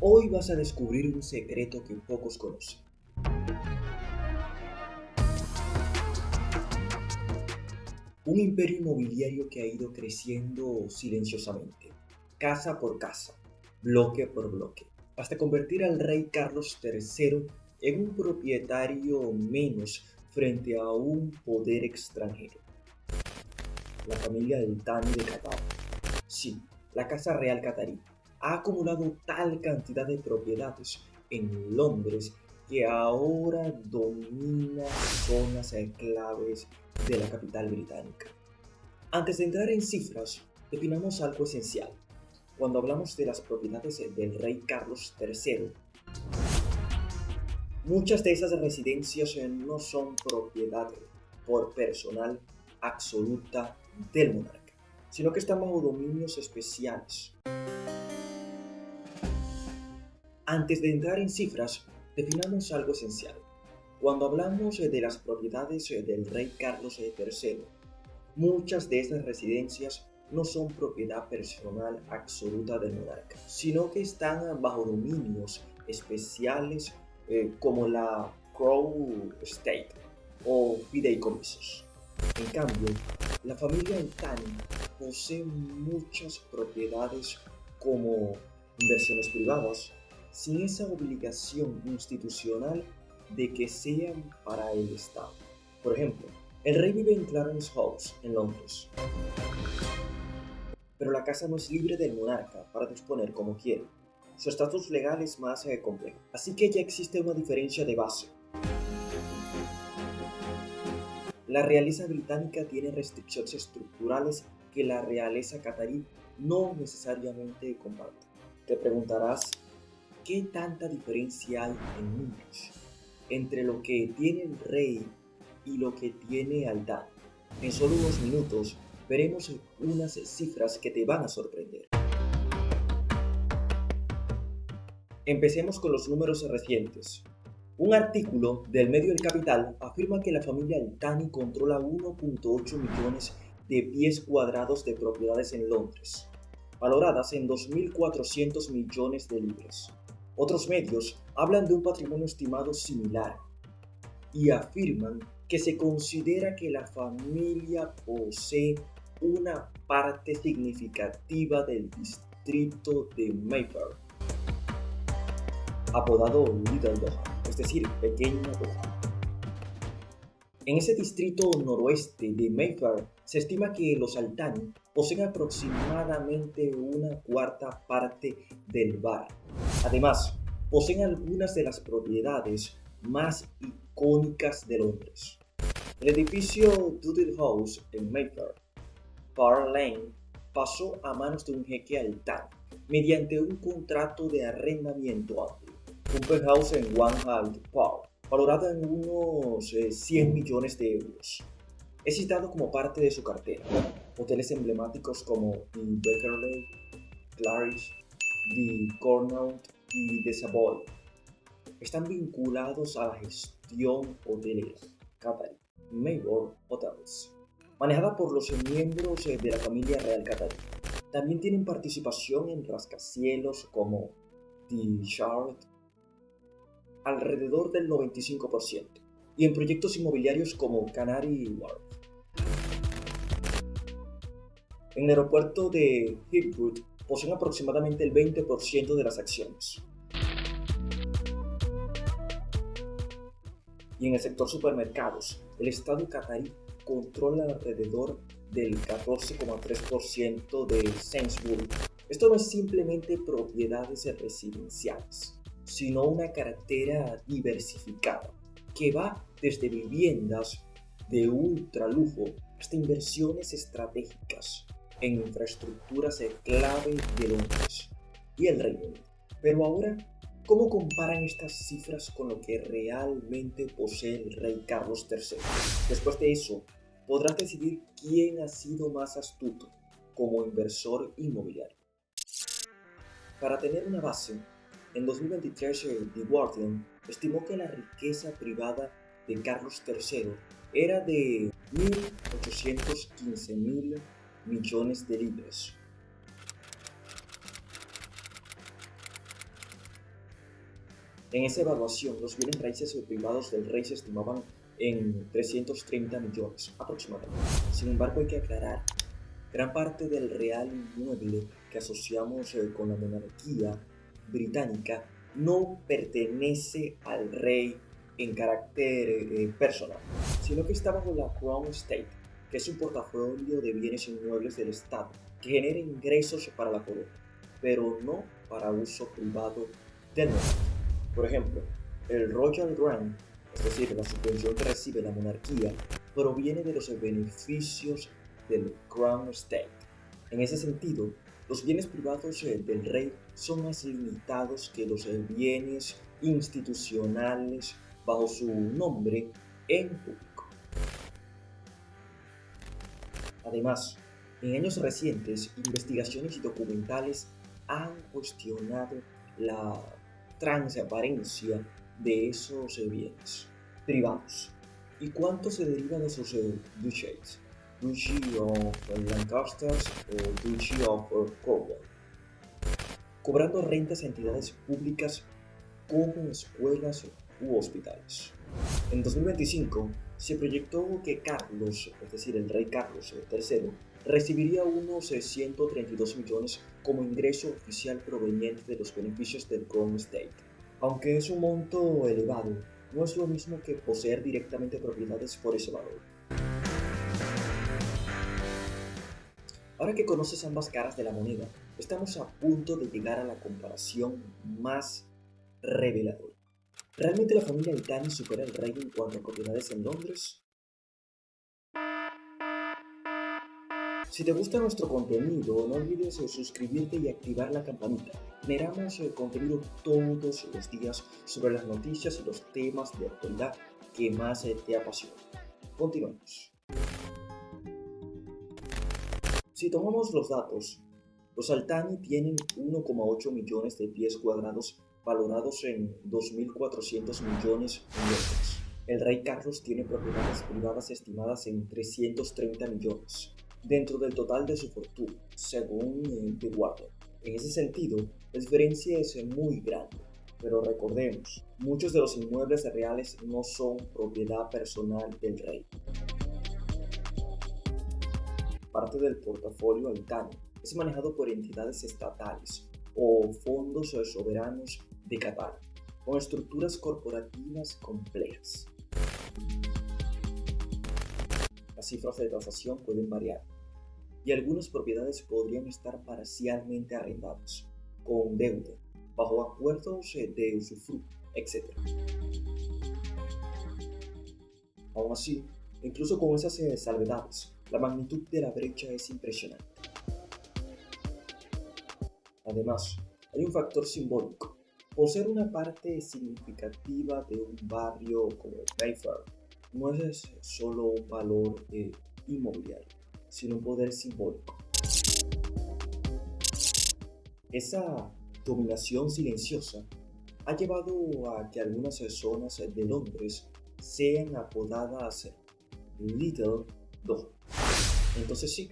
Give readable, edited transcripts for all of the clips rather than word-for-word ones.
Hoy vas a descubrir un secreto que pocos conocen. Un imperio inmobiliario que ha ido creciendo silenciosamente, casa por casa, bloque por bloque, hasta convertir al rey Carlos III en un propietario menos frente a un poder extranjero. La familia del Thani de Qatar. Sí, la Casa Real Qatarí ha acumulado tal cantidad de propiedades en Londres que ahora domina zonas claves de la capital británica. Antes de entrar en cifras, definamos algo esencial. Cuando hablamos de las propiedades del rey Carlos III, muchas de esas residencias no son propiedad por personal absoluta del monarca, sino que están bajo dominios especiales. Antes de entrar en cifras, definamos algo esencial. Cuando hablamos de las propiedades del rey Carlos III, muchas de estas residencias no son propiedad personal absoluta del monarca, sino que están bajo dominios especiales como la Crown Estate o fideicomisos. En cambio, la familia Al Thani posee muchas propiedades como inversiones privadas, sin esa obligación institucional de que sean para el Estado. Por ejemplo, el rey vive en Clarence House, en Londres, pero la casa no es libre del monarca para disponer como quiere. Su estatus legal es más complejo, así que ya existe una diferencia de base. La realeza británica tiene restricciones estructurales que la realeza catarí no necesariamente comparte. Te preguntarás, ¿qué tanta diferencia hay en números entre lo que tiene el rey y lo que tiene Al Thani? En solo unos minutos veremos unas cifras que te van a sorprender. Empecemos con los números recientes. Un artículo del medio El Capital afirma que la familia Al Thani controla 1.8 millones de pies cuadrados de propiedades en Londres, valoradas en 2.400 millones de libras. Otros medios hablan de un patrimonio estimado similar y afirman que se considera que la familia posee una parte significativa del distrito de Mayfair, apodado Little Doha, es decir, Pequeña Doha. En ese distrito noroeste de Mayfair se estima que los Al Thani poseen aproximadamente una cuarta parte del bar. Además, poseen algunas de las propiedades más icónicas de Londres. El edificio Dudley House en Mayfair, Park Lane, pasó a manos de un jeque Al Thani mediante un contrato de arrendamiento amplio. Un penthouse en One Hyde Park, valorado en unos 100 millones de euros. Es citado como parte de su cartera. Hoteles emblemáticos como The Beckerley, Claridge, The Connaught y The Savoy están vinculados a la gestión hotelera Qatarí, Mayfair Hotels, manejada por los miembros de la familia real Qatarí. También tienen participación en rascacielos como The Shard, alrededor del 95%, y en proyectos inmobiliarios como Canary Wharf. En el aeropuerto de Heathrow poseen aproximadamente el 20% de las acciones. Y en el sector supermercados, el Estado catarí controla alrededor del 14,3% de Sainsbury's. Esto no es simplemente propiedades residenciales, sino una cartera diversificada que va desde viviendas de ultralujo hasta inversiones estratégicas en infraestructuras clave de Londres y el Reino Unido. Pero ahora, ¿cómo comparan estas cifras con lo que realmente posee el rey Carlos III? Después de eso, podrás decidir quién ha sido más astuto como inversor inmobiliario. Para tener una base, en 2023 The Guardian estimó que la riqueza privada de Carlos III era de 1.815.000 millones de libras. En esa evaluación, los bienes raíces privados del rey se estimaban en 330 millones aproximadamente. Sin embargo, hay que aclarar, gran parte del real inmueble que asociamos con la monarquía británica no pertenece al rey en carácter personal, sino que está bajo la Crown Estate, que es un portafolio de bienes inmuebles del Estado que genera ingresos para la corona, pero no para uso privado del monarca. Por ejemplo, el Royal Grant, es decir, la subvención que recibe la monarquía, proviene de los beneficios del Crown Estate. En ese sentido, los bienes privados del rey son más limitados que los bienes institucionales bajo su nombre en público. Además, en años recientes, investigaciones y documentales han cuestionado la transparencia de esos bienes privados y cuánto se deriva de sus duchés, Duchy of Lancaster o Duchy of Cornwall, cobrando rentas a entidades públicas como escuelas u hospitales. En 2025 se proyectó que Carlos, es decir, el rey Carlos III, recibiría unos 132 millones como ingreso oficial proveniente de los beneficios del Crown Estate. Aunque es un monto elevado, no es lo mismo que poseer directamente propiedades por ese valor. Ahora que conoces ambas caras de la moneda, estamos a punto de llegar a la comparación más reveladora. ¿Realmente la familia Al-Thani supera al rey en cuanto a propiedades en Londres? Si te gusta nuestro contenido, no olvides suscribirte y activar la campanita. Generamos contenido todos los días sobre las noticias y los temas de actualidad que más te apasionan. Continuemos. Si tomamos los datos, los Al-Thani tienen 1,8 millones de pies cuadrados valorados en 2.400 millones de euros. El rey Carlos tiene propiedades privadas estimadas en 330 millones, dentro del total de su fortuna, según The Guardian. En ese sentido, la diferencia es muy grande, pero recordemos, muchos de los inmuebles reales no son propiedad personal del rey. Parte del portafolio Al-Thani es manejado por entidades estatales o fondos soberanos de Qatar, con estructuras corporativas complejas. Las cifras de tasación pueden variar, y algunas propiedades podrían estar parcialmente arrendadas, con deuda, bajo acuerdos de usufructo, etc. Aún así, incluso con esas salvedades, la magnitud de la brecha es impresionante. Además, hay un factor simbólico. Poseer una parte significativa de un barrio como Mayfair no es solo un valor inmobiliario, sino un poder simbólico. Esa dominación silenciosa ha llevado a que algunas zonas de Londres sean apodadas Little Dog. Entonces sí,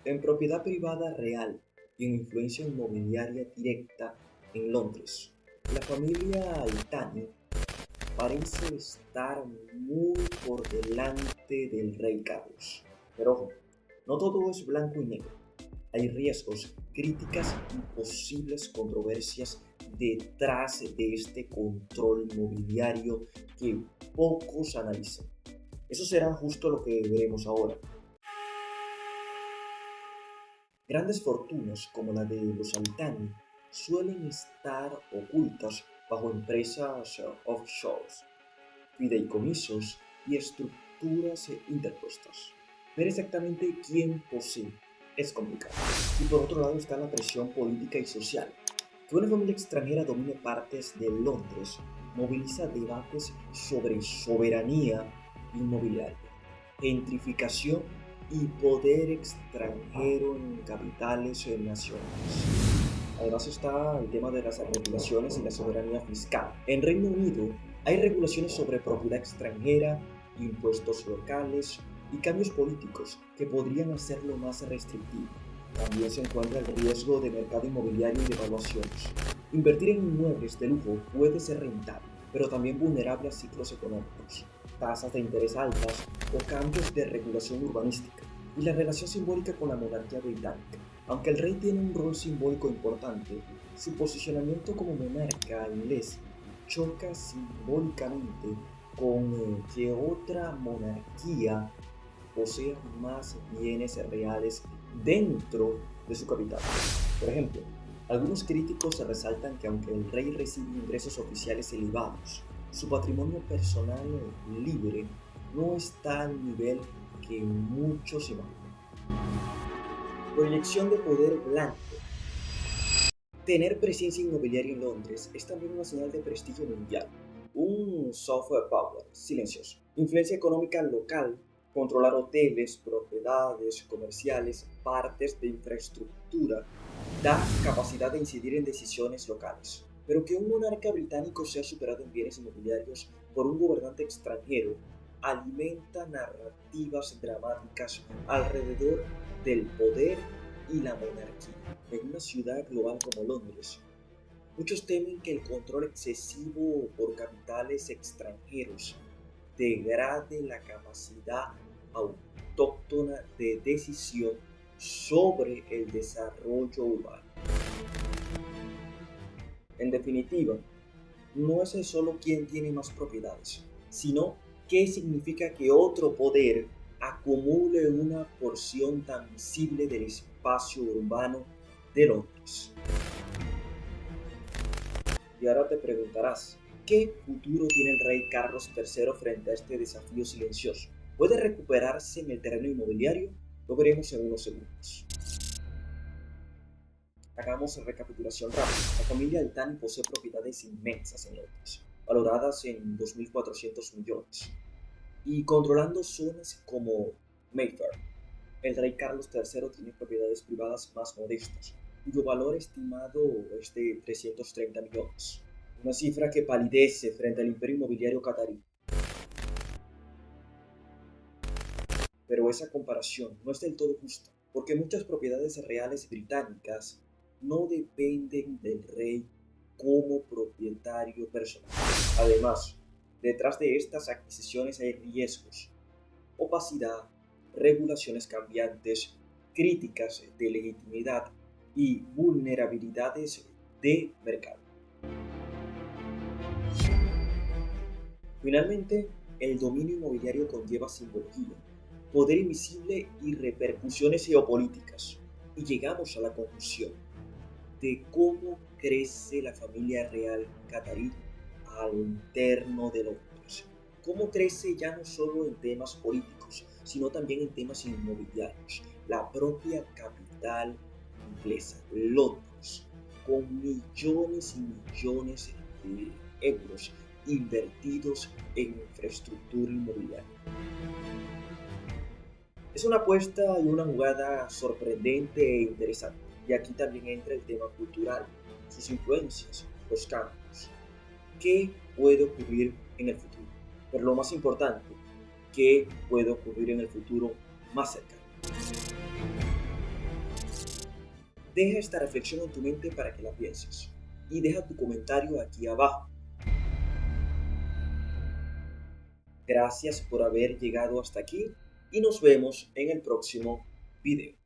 en propiedad privada real y en influencia inmobiliaria directa en Londres, la familia Al-Thani parece estar muy por delante del rey Carlos. Pero ojo, no todo es blanco y negro. Hay riesgos, críticas y posibles controversias detrás de este control inmobiliario que pocos analizan. Eso será justo lo que veremos ahora. Grandes fortunas como la de los Al-Thani suelen estar ocultas bajo empresas offshore, fideicomisos y estructuras interpuestas. Ver exactamente quién posee es complicado. Y por otro lado está la presión política y social. Que una familia extranjera domine partes de Londres moviliza debates sobre soberanía inmobiliaria, gentrificación y poder extranjero en capitales nacionales. Además está el tema de las regulaciones y la soberanía fiscal. En Reino Unido hay regulaciones sobre propiedad extranjera, impuestos locales y cambios políticos que podrían hacerlo más restrictivo. También se encuentra el riesgo de mercado inmobiliario y devaluaciones. Invertir en inmuebles de lujo puede ser rentable, pero también vulnerable a ciclos económicos, tasas de interés altas o cambios de regulación urbanística, y la relación simbólica con la monarquía británica. Aunque el rey tiene un rol simbólico importante, su posicionamiento como monarca inglés choca simbólicamente con que otra monarquía posea más bienes reales dentro de su capital. Por ejemplo, algunos críticos resaltan que aunque el rey recibe ingresos oficiales elevados, su patrimonio personal libre no está al nivel que muchos imaginan. Proyección de poder blanco. Tener presencia inmobiliaria en Londres es también una señal de prestigio mundial. Un software power silencioso. Influencia económica local, controlar hoteles, propiedades comerciales, partes de infraestructura, da capacidad de incidir en decisiones locales. Pero que un monarca británico sea superado en bienes inmobiliarios por un gobernante extranjero alimenta narrativas dramáticas alrededor del poder y la monarquía. En una ciudad global como Londres, muchos temen que el control excesivo por capitales extranjeros degrade la capacidad autóctona de decisión sobre el desarrollo urbano. En definitiva, no es solo quién tiene más propiedades, sino qué significa que otro poder acumule una porción tan visible del espacio urbano de Londres. Y ahora te preguntarás, ¿qué futuro tiene el rey Carlos III frente a este desafío silencioso? ¿Puede recuperarse en el terreno inmobiliario? Lo veremos en unos segundos. Hagamos recapitulación rápida. La familia Al posee propiedades inmensas en Londres, valoradas en 2.400 millones, y controlando zonas como Mayfair. El rey Carlos III tiene propiedades privadas más modestas, cuyo valor estimado es de 330 millones, una cifra que palidece frente al imperio inmobiliario catarí. Pero esa comparación no es del todo justa, porque muchas propiedades reales británicas no dependen del rey como propietario personal. Además, detrás de estas adquisiciones hay riesgos, opacidad, regulaciones cambiantes, críticas de legitimidad y vulnerabilidades de mercado. Finalmente, el dominio inmobiliario conlleva simbología, poder invisible y repercusiones geopolíticas. Y llegamos a la conclusión de cómo crece la familia real catarí al interno de Londres. Cómo crece ya no solo en temas políticos, sino también en temas inmobiliarios. La propia capital inglesa, Londres, con millones y millones de euros invertidos en infraestructura inmobiliaria. Es una apuesta y una jugada sorprendente e interesante. Y aquí también entra el tema cultural, sus influencias, los cambios. ¿Qué puede ocurrir en el futuro? Pero lo más importante, ¿qué puede ocurrir en el futuro más cercano? Deja esta reflexión en tu mente para que la pienses. Y deja tu comentario aquí abajo. Gracias por haber llegado hasta aquí y nos vemos en el próximo video.